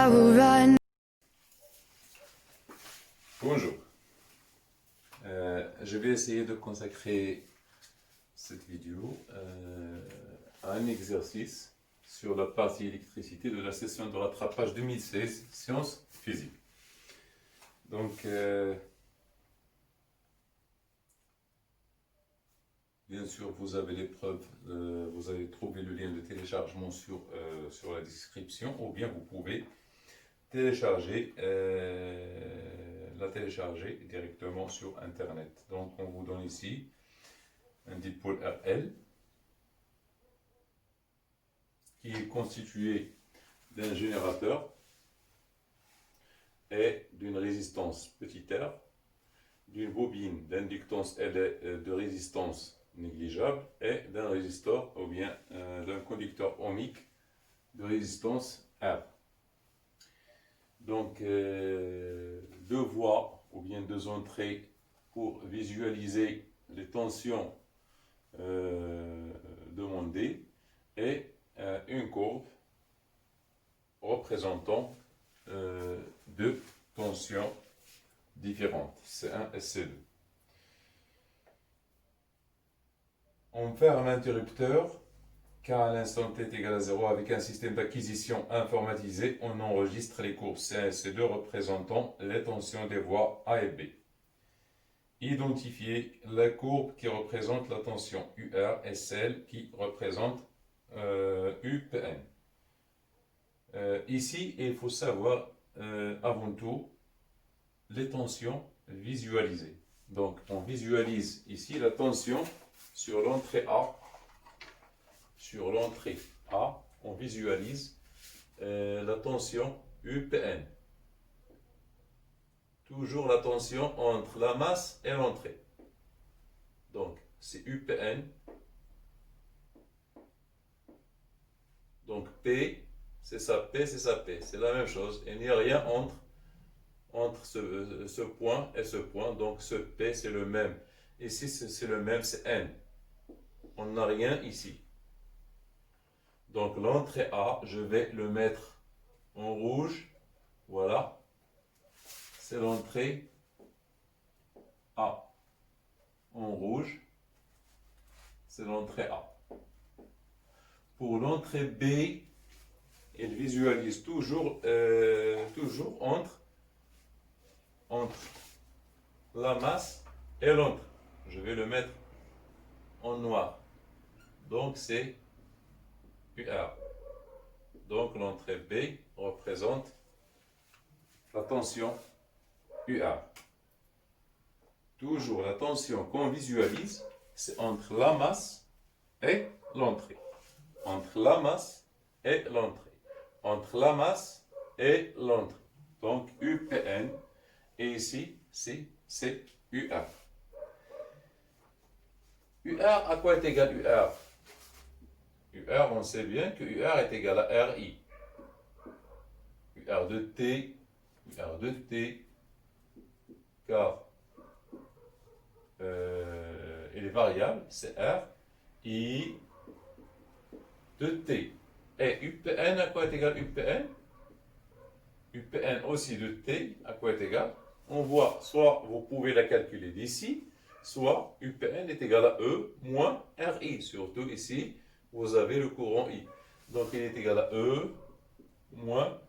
I will run. Bonjour. Je vais essayer de consacrer cette vidéo à un exercice sur la partie électricité de la session de rattrapage 2016, sciences physiques. Donc, bien sûr, vous avez l'épreuve, vous avez trouvé le lien de téléchargement sur la description, ou bien vous pouvez la télécharger directement sur Internet. Donc, on vous donne ici un dipôle RL qui est constitué d'un générateur et d'une résistance petit r, d'une bobine d'inductance et de résistance négligeable et d'un résistor ou bien d'un conducteur ohmique de résistance R. Donc, deux voies ou bien deux entrées pour visualiser les tensions demandées et une courbe représentant deux tensions différentes, C1 et C2. On ferme l'interrupteur car à l'instant t est égal à 0 avec un système d'acquisition informatisé, on enregistre les courbes C1 et C2 représentant les tensions des voies A et B. Identifier la courbe qui représente la tension UR et celle qui représente UPN. Ici, il faut savoir avant tout les tensions visualisées. Donc, on visualise ici la tension sur l'entrée A. Sur l'entrée A, on visualise la tension UPN. Toujours la tension entre la masse et l'entrée. Donc, c'est UPN. Donc, P, c'est ça, P, c'est ça, P. C'est la même chose. Il n'y a rien entre ce point et ce point. Donc, ce P, c'est le même. Ici, c'est le même, c'est N. On n'a rien ici. Donc, l'entrée A, je vais le mettre en rouge. Voilà. C'est l'entrée A. En rouge, c'est l'entrée A. Pour l'entrée B, il visualise toujours entre la masse et l'entrée. Je vais le mettre en noir. Donc, c'est UR. Donc, l'entrée B représente la tension UR. Toujours la tension qu'on visualise, c'est entre la masse et l'entrée. Entre la masse et l'entrée. Entre la masse et l'entrée. Donc UPN. Et ici, c'est UR. UR, à quoi est égal UR? UR, on sait bien que UR est égal à RI. UR de T, car il est variable, c'est R, I de T. Et UPN, à quoi est égal UPN? UPN aussi de T, à quoi est égal? On voit, soit vous pouvez la calculer d'ici, soit UPN est égal à E moins RI. Surtout ici, vous avez le courant I. Donc il est égal à E moins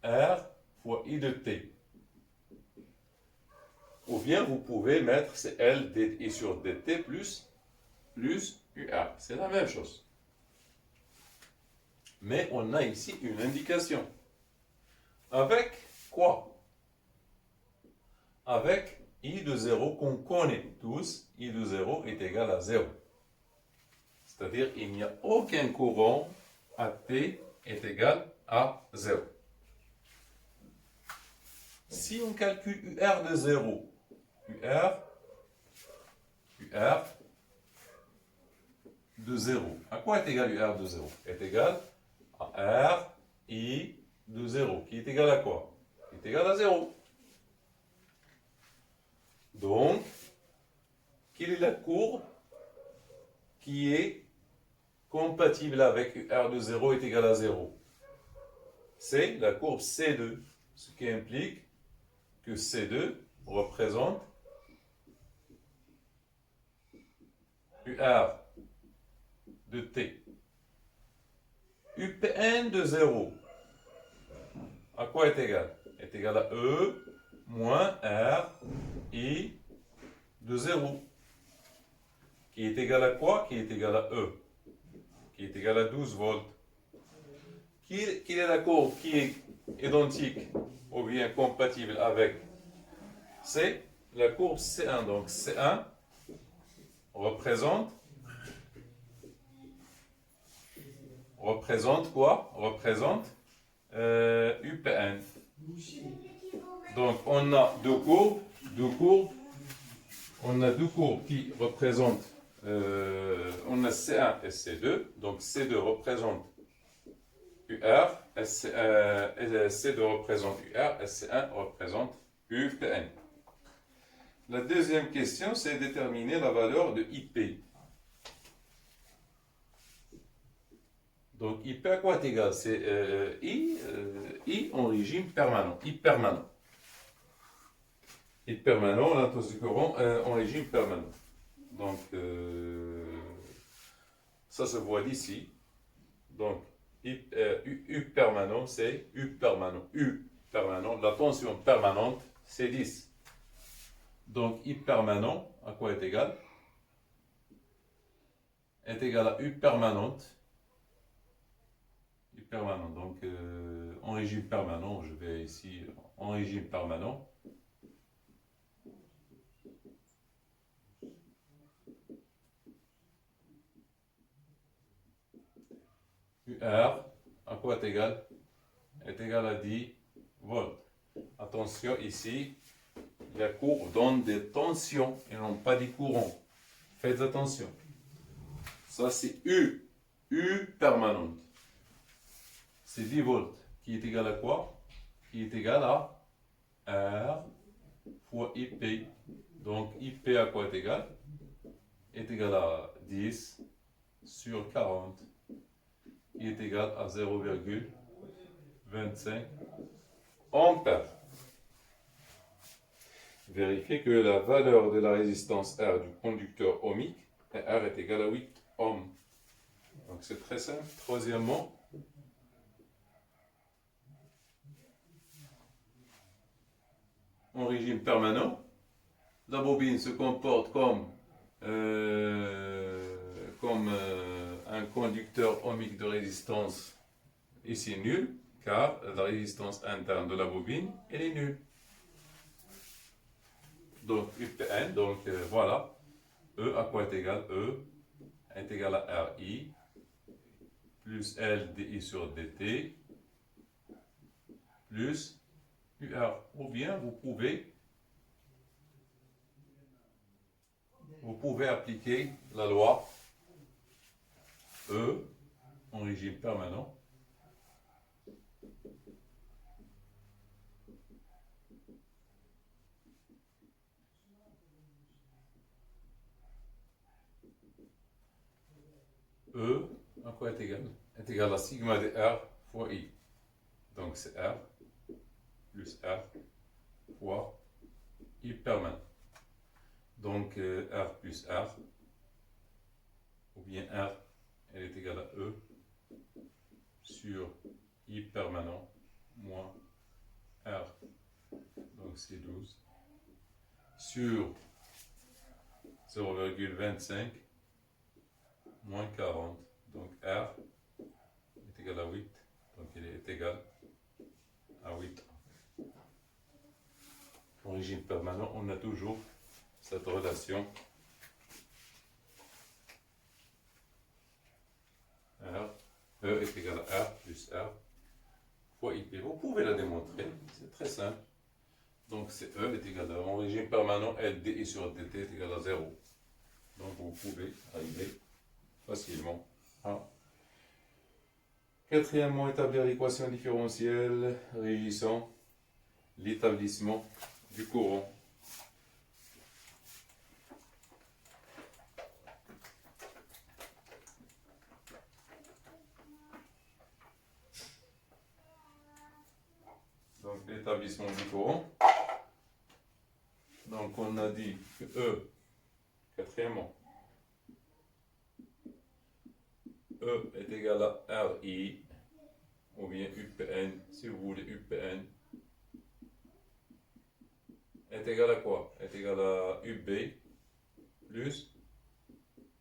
R fois I de T. Ou bien vous pouvez mettre L I sur dt plus UR. C'est la même chose. Mais on a ici une indication. Avec quoi? Avec I de 0 qu'on connaît tous. I de 0 est égal à 0. C'est-à-dire il n'y a aucun courant à T est égal à 0. Si on calcule UR de 0, UR de 0. À quoi est égal UR de 0? Est égal à R, I de 0. Qui est égal à quoi? Qui est égal à 0. Donc, quelle est la courbe qui est compatible avec UR de 0 est égal à 0? c'est la courbe C2, ce qui implique que C2 représente UR de T. UPN de 0, à quoi est égal? Est égal à E moins R I de 0. Qui est égal à quoi? Qui est égal à E. Qui est égal à 12 volts. Quelle est la courbe qui est identique ou bien compatible avec? C'est la courbe C1. Donc C1 représente quoi? Représente UPN. Donc on a deux courbes. On a deux courbes qui représentent, on a C1 et C2. Donc C2 représente UR, C2 représente UR, et C1 représente UPN. La deuxième question, c'est déterminer la valeur de IP. Donc IP à quoi est égal? C'est I en régime permanent. I permanent. I permanent, l'intensité du courant en régime permanent. Donc ça se voit d'ici. Donc U permanent, c'est U permanent. U permanent, la tension permanente, c'est 10. Donc I permanent, à quoi est égal? Est égal à U permanente. U permanent, donc en régime permanent, je vais ici en régime permanent. UR, à quoi est égal? Est égal à 10 volts. Attention, ici, la courbe donne des tensions et non pas des courants. Faites attention. Ça, c'est U permanente. C'est 10 volts. Qui est égal à quoi? Qui est égal à R fois IP. Donc, IP à quoi est égal? Est égal à 10 sur 40. Qui est égal à 0,25 ampères. Vérifiez que la valeur de la résistance R du conducteur ohmique, R est égal à 8 ohms. Donc c'est très simple. Troisièmement, en régime permanent, la bobine se comporte comme un conducteur ohmique de résistance ici nul, car la résistance interne de la bobine, elle est nulle. Donc UPN, donc voilà, E à quoi est égal? E est égal à RI plus LDI sur DT plus UR. Ou bien vous pouvez appliquer la loi E en régime permanent E à quoi est égal? Est égal à sigma de R fois I. Donc c'est R plus R fois I permanent. Donc R plus R, ou bien R, elle est égale à E sur I permanent moins R, donc c'est 12, sur 0,25 moins 40, donc R est égal à 8, donc il est égal à 8. En régime permanent, on a toujours cette relation R, E est égal à R plus R fois IP. Vous pouvez la démontrer, c'est très simple. Donc c'est E est égal à, en régime permanent, LDI sur DT est égal à 0. Donc vous pouvez arriver facilement à. Quatrièmement, établir l'équation différentielle régissant l'établissement du courant. l'établissement du courant. Donc on a dit que E, quatrièmement, E est égal à RI, ou bien UPN, si vous voulez UPN, est égal à quoi? Est égal à UB plus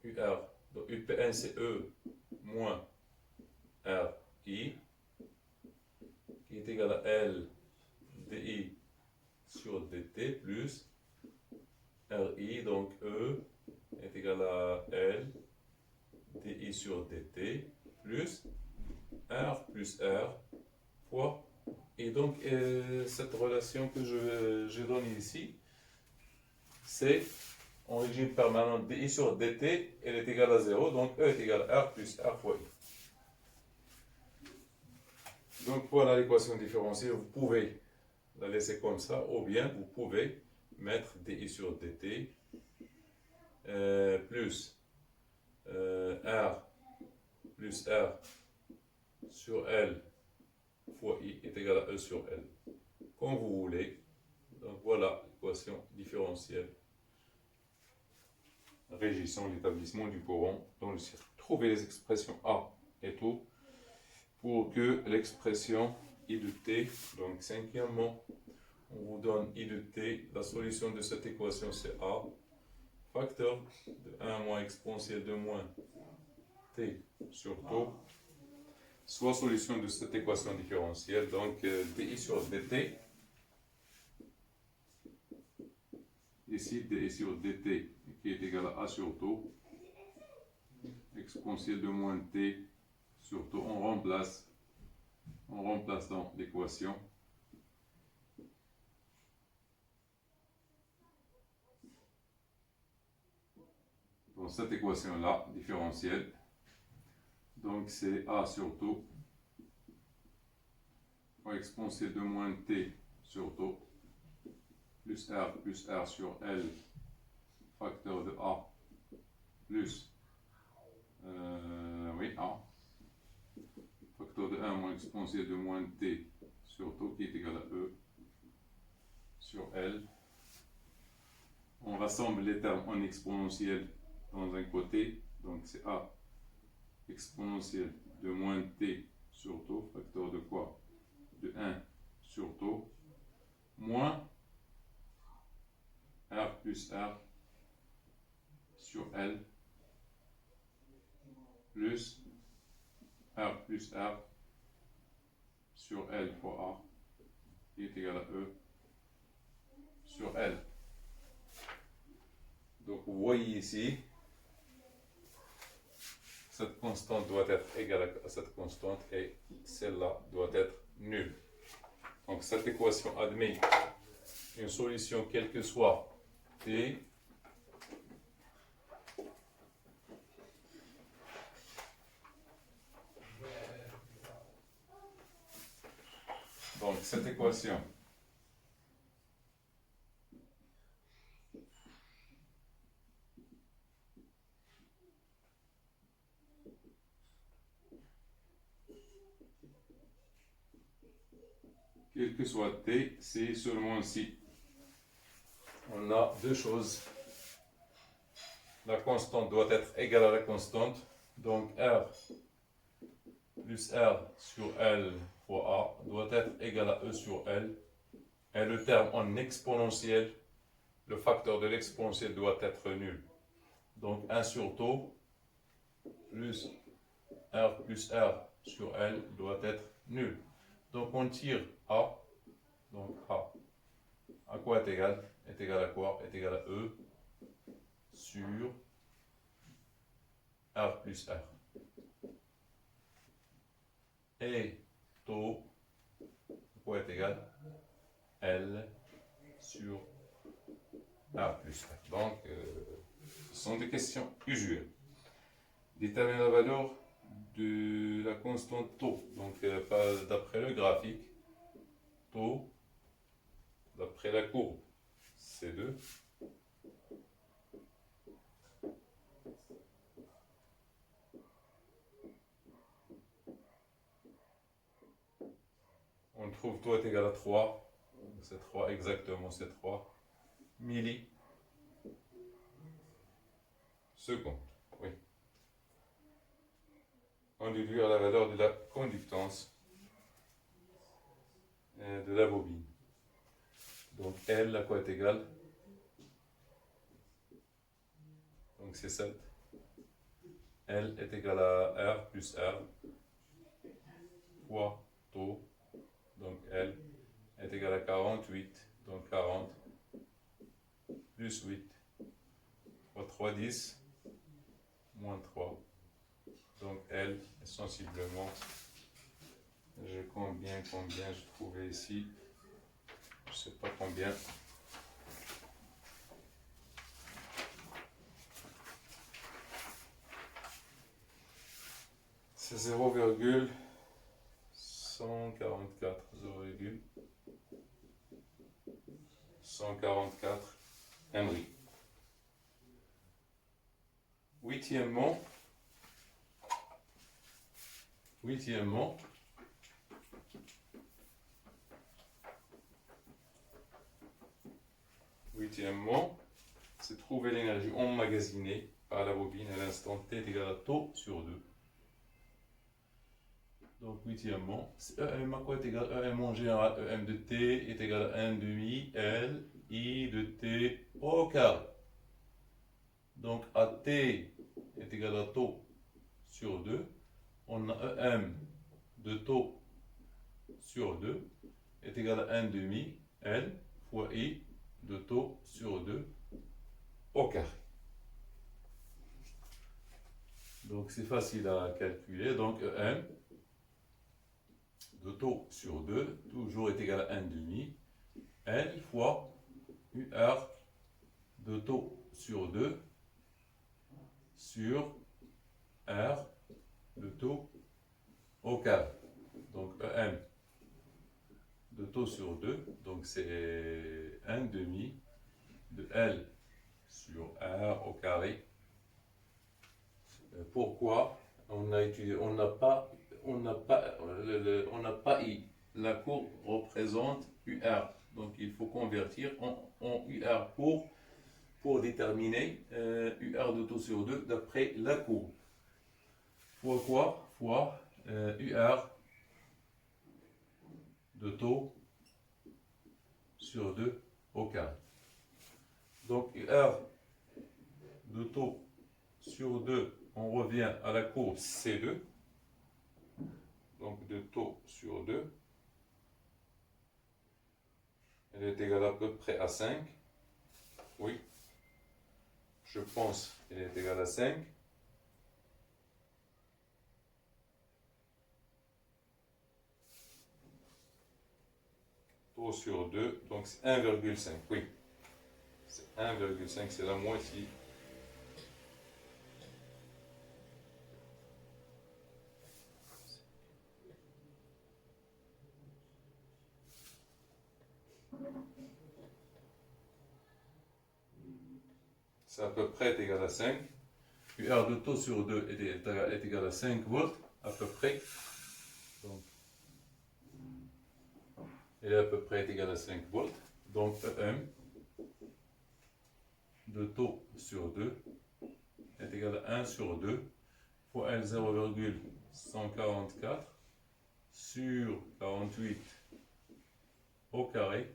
UR. Donc UPN c'est E moins RI, qui est égal à L DI sur DT plus RI, donc E est égal à L DI sur DT plus R fois. Et donc cette relation que je donne ici, c'est en régime permanent DI sur DT, elle est égale à 0, donc E est égal à R plus R fois I. Donc voilà l'équation différentielle, vous pouvez la laisser comme ça, ou bien vous pouvez mettre DI sur DT plus R plus R sur L fois I est égal à E sur L, comme vous voulez. Donc voilà l'équation différentielle régissant l'établissement du courant dans le circuit. Trouvez les expressions A et tout pour que l'expression I de T, donc cinquièmement, on vous donne I de T, la solution de cette équation c'est A, facteur de 1 moins exponentielle de moins T sur taux, soit solution de cette équation différentielle, donc DI sur DT, ici DI sur DT qui est égal à A sur taux, exponentielle de moins T sur taux, on remplace dans l'équation. Dans cette équation-là, différentielle, donc c'est A sur taux, exponentielle de moins T sur taux, plus R sur L, facteur de A, plus, A, facteur de 1 moins exponentielle de moins T sur taux qui est égal à E sur L. On rassemble les termes en exponentielle dans un côté, donc c'est A exponentielle de moins T sur taux, facteur de quoi? De 1 sur taux, moins R plus R sur L, plus R plus R sur L fois A, qui est égal à E sur L. Donc vous voyez ici, cette constante doit être égale à cette constante et celle-là doit être nulle. Donc cette équation admet une solution quelle que soit T donc cette équation quel que soit T, c'est seulement si on a deux choses. La constante doit être égale à la constante, donc R plus R sur L fois A doit être égal à E sur L. Et le terme en exponentiel, le facteur de l'exponentielle doit être nul. Donc 1 sur taux plus R sur L doit être nul. Donc on tire A, donc A. À quoi est égal? Est égal à quoi? Est égal à E sur R plus R. Et taux, à quoi est égal? L sur R plus R. Donc, ce sont des questions usuelles. Déterminer la valeur de la constante taux. Donc, pas d'après le graphique, taux d'après la courbe C2. On trouve trouve taux est égal à 3. C'est 3 exactement, c'est 3 millisecondes. Oui. On déduire la valeur de la conductance de la bobine. Donc L à quoi est égal? Donc c'est 7. L est égal à R plus R fois taux. Donc L est égal à 48. Donc 40 plus 8 fois 3, 10 moins 3. Donc L est sensiblement, combien j'ai trouvé ici, je ne sais pas combien. C'est 0,144, 0,144 Henry. Huitièmement, c'est trouver l'énergie emmagasinée par la bobine à l'instant t est égal à taux sur 2. Donc huitièmement, EM à quoi est égal? EM en général, EM de t est égal à 1 demi L I de t au carré. Donc AT est égal à taux sur 2. On a EM de taux sur 2 est égal à 1 demi L fois I de taux sur 2 au carré. Donc c'est facile à calculer. Donc EM de taux sur 2 toujours est égal à 1 demi L fois UR de taux sur 2 sur R de taux au carré. Donc EM de taux sur 2, donc c'est 1 demi de L sur R au carré. Pourquoi on n'a pas I. La courbe représente UR. Donc il faut convertir en UR pour déterminer UR de taux sur 2 d'après la courbe. Fois quoi? Fois UR de taux sur 2 au carré. Donc UR de taux sur 2, on revient à la courbe C2. Donc de taux sur 2. Elle est égale à peu près à 5. Oui. Je pense qu'elle est égale à 5. Taux sur 2, donc c'est 1,5. Oui. C'est 1,5, c'est la moitié. C'est à peu près égal à 5. UR de taux sur 2 est égal à 5 volts, à peu près. Donc, elle est à peu près égal à 5 volts. Donc, EM de taux sur 2 est égal à 1 sur 2 fois L 0,144 sur 48 au carré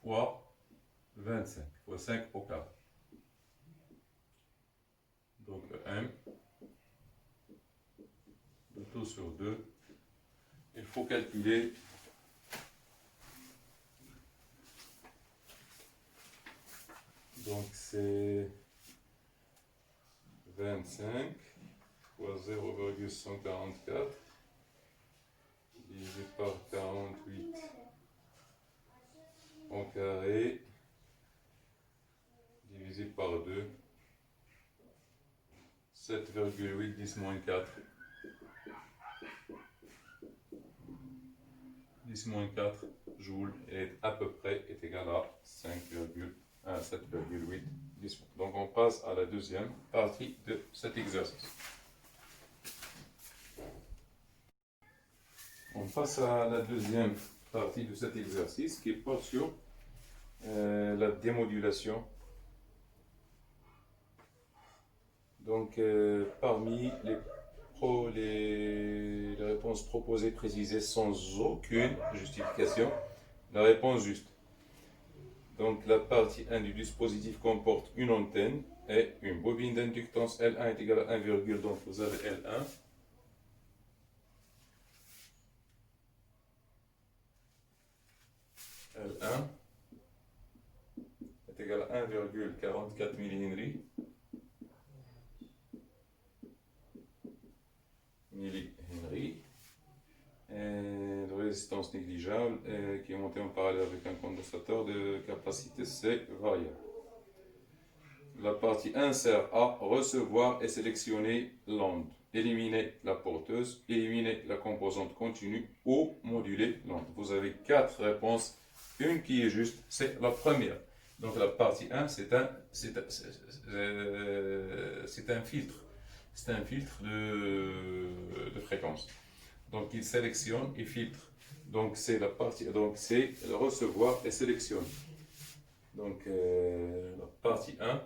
fois 25, fois 5 au carré. Donc EM de taux sur 2, il faut calculer donc c'est 25 fois 0,144 divisé par 48 au carré divisé par 2, 7,8 10 moins 4. 10 moins 4 joules est à peu près égal à 7,8 10. Donc on passe à la deuxième partie de cet exercice. On passe à la deuxième partie de cet exercice qui porte sur la démodulation. Donc, parmi les réponses proposées précisées sans aucune justification, la réponse juste. Donc, la partie 1 du dispositif comporte une antenne et une bobine d'inductance L1 est égale à 1, donc vous avez L1. L1 est égal à 1,44 millihenry. De résistance négligeable qui est montée en parallèle avec un condensateur de capacité C variable. La partie 1 sert à recevoir et sélectionner l'onde, éliminer la porteuse, éliminer la composante continue ou moduler l'onde. Vous avez 4 réponses, une qui est juste, c'est la première. Donc la partie 1, c'est un filtre. C'est un filtre de fréquence. Donc il sélectionne et filtre. Donc c'est la partie, donc c'est le recevoir et sélectionne. Donc la partie 1.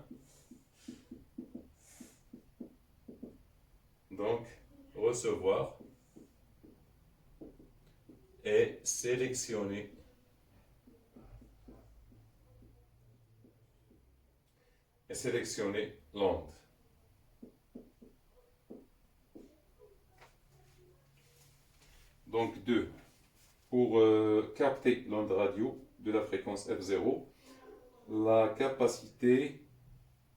Donc recevoir et sélectionner. Et sélectionner l'onde. Donc 2. Pour capter l'onde radio de la fréquence F0, la capacité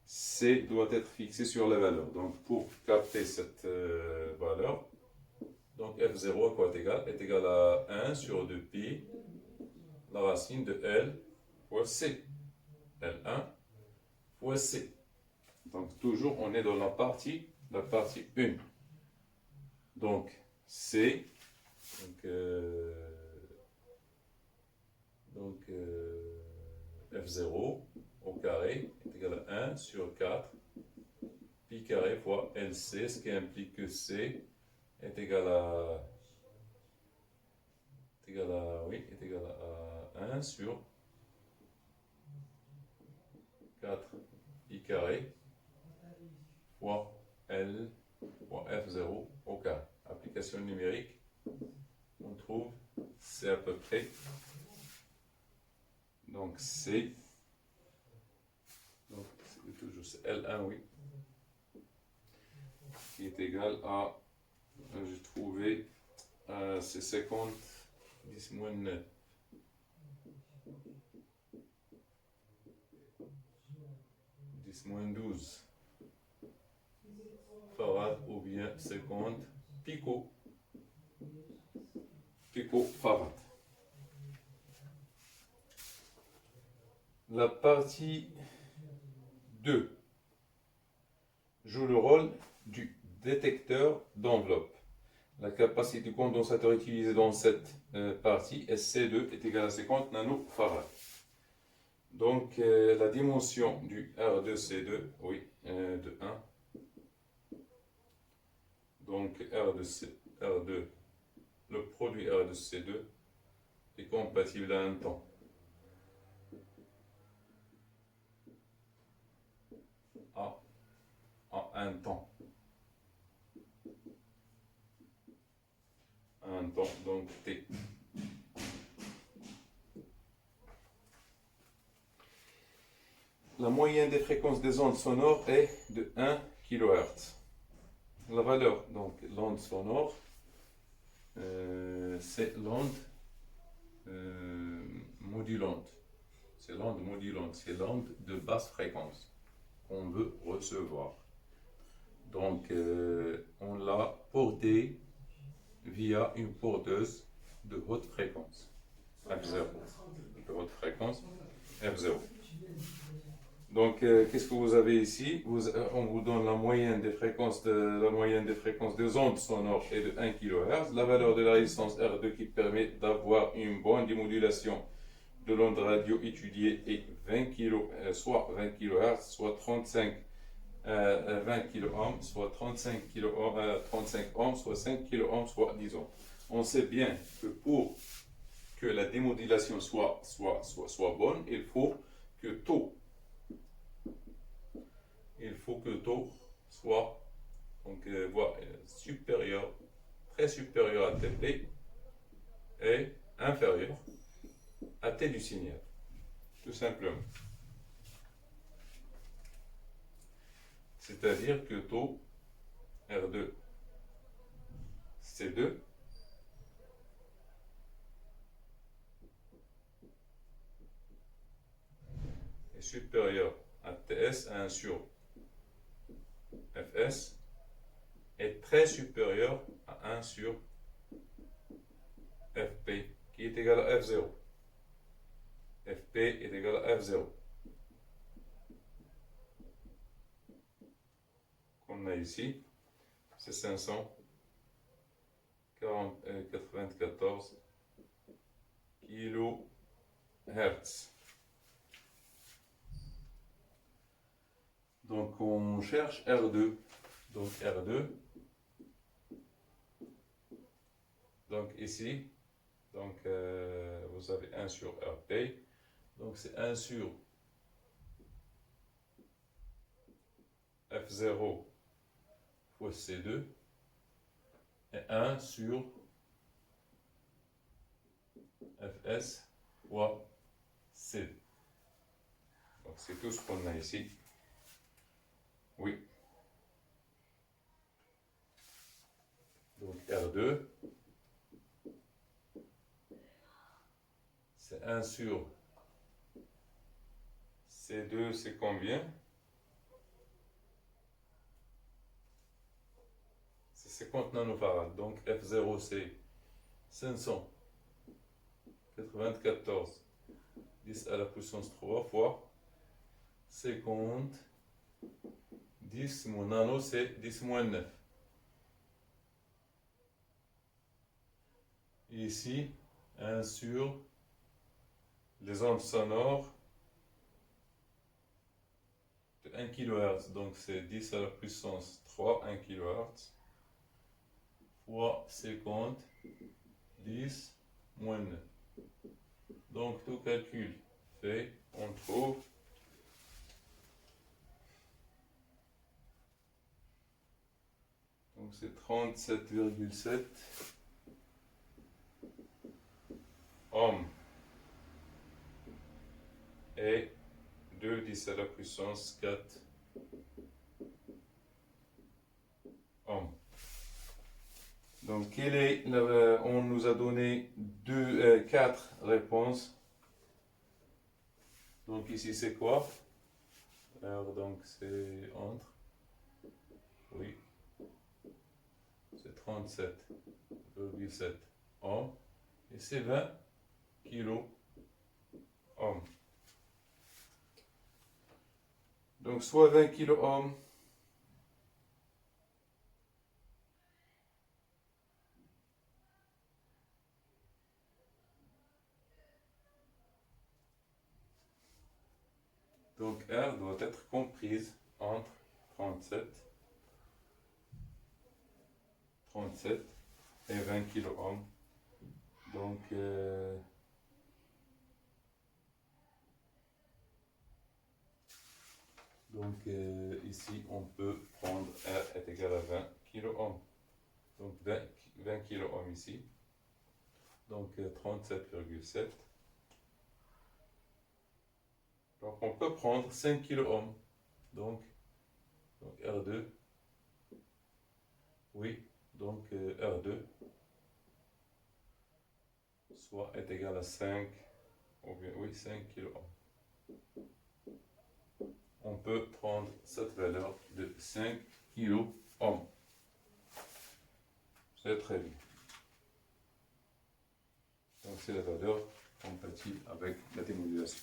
C doit être fixée sur la valeur. Donc pour capter cette valeur, donc F0 à quoi est égal? Est égal à 1 sur 2pi, la racine de L fois C. L1 fois C. Donc toujours on est dans la partie 1. Donc C, F0 au carré est égal à 1 sur 4 pi carré fois LC, ce qui implique que C est égal à 1 sur 4 pi carré fois L fois F0 au carré. Application numérique, on trouve c'est à peu près, donc C, donc c'est toujours L1, oui, qui est égal à, j'ai trouvé, c'est 50, 10 moins 9. 10 moins 12 farad ou bien 50 picofarad. La partie 2 joue le rôle du détecteur d'enveloppe. La capacité du condensateur utilisé dans cette partie, SC2, est égale à 50 nanofarad. Donc la dimension du R2C2, oui, de 1. Donc R2, le produit R2C2 est compatible à un temps. À un temps. Un temps, donc T. La moyenne des fréquences des ondes sonores est de 1 kHz. La valeur, donc l'onde sonore, c'est l'onde modulante. C'est l'onde modulante, c'est l'onde de basse fréquence qu'on veut recevoir. Donc on l'a portée via une porteuse de haute fréquence, F0. De haute fréquence, F0. Donc, qu'est-ce que vous avez ici? On vous donne la moyenne des fréquences des ondes sonores est de 1 kHz. La valeur de la résistance R2 qui permet d'avoir une bonne démodulation de l'onde radio étudiée est 20 kHz, soit 20 kHz, soit 35 20 kΩ, soit 35 ohms, soit 5 kΩ, soit 10 ohms. On sait bien que pour que la démodulation soit bonne, il faut que taux soit donc, supérieur, très supérieur à TP et inférieur à T du signal, tout simplement. C'est-à-dire que taux R2 C2 est supérieur à TS 1 sur Fs est très supérieur à 1 sur Fp qui est égal à F0. Fp est égal à F0. Qu'on a ici, c'est 594 kHz. Donc on cherche R2. Donc R2. Donc ici, donc, vous avez 1 sur Rp. Donc c'est 1 sur F0 fois C2 et 1 sur Fs fois C2. Donc c'est tout ce qu'on a ici. Oui. Donc R2, c'est 1 sur C2, c'est combien? C'est 50 nanofarad. Donc F0, c'est 594 10 à la puissance 3 fois 50 10 moins nano, c'est 10 moins 9. Ici, 1 sur les ondes sonores de 1 kHz. Donc c'est 10 à la puissance 3, 1 kHz, fois 50, 10, moins 9. Donc tout calcul fait, on trouve donc c'est 37,7 ohms et 2 10 à la puissance 4 ohms. Donc on nous a donné 4 réponses. Donc ici c'est quoi? Alors donc c'est entre, oui, c'est 37,7 ohms et c'est 20 kilo ohms. Donc soit 20 kilo ohms donc R doit être comprise entre 37 et 20 kilo ohms. Donc, ici on peut prendre R est égal à 20 kilo ohms. Donc 20 kilo ohms ici. Donc 37,7. Donc on peut prendre 5 kilo ohms. Donc R2. Oui, donc R2 soit est égal à 5, ou bien oui, 5 kilo ohms. On peut prendre cette valeur de 5 kilo ohms. C'est très bien. Donc c'est la valeur compatible avec la démodulation.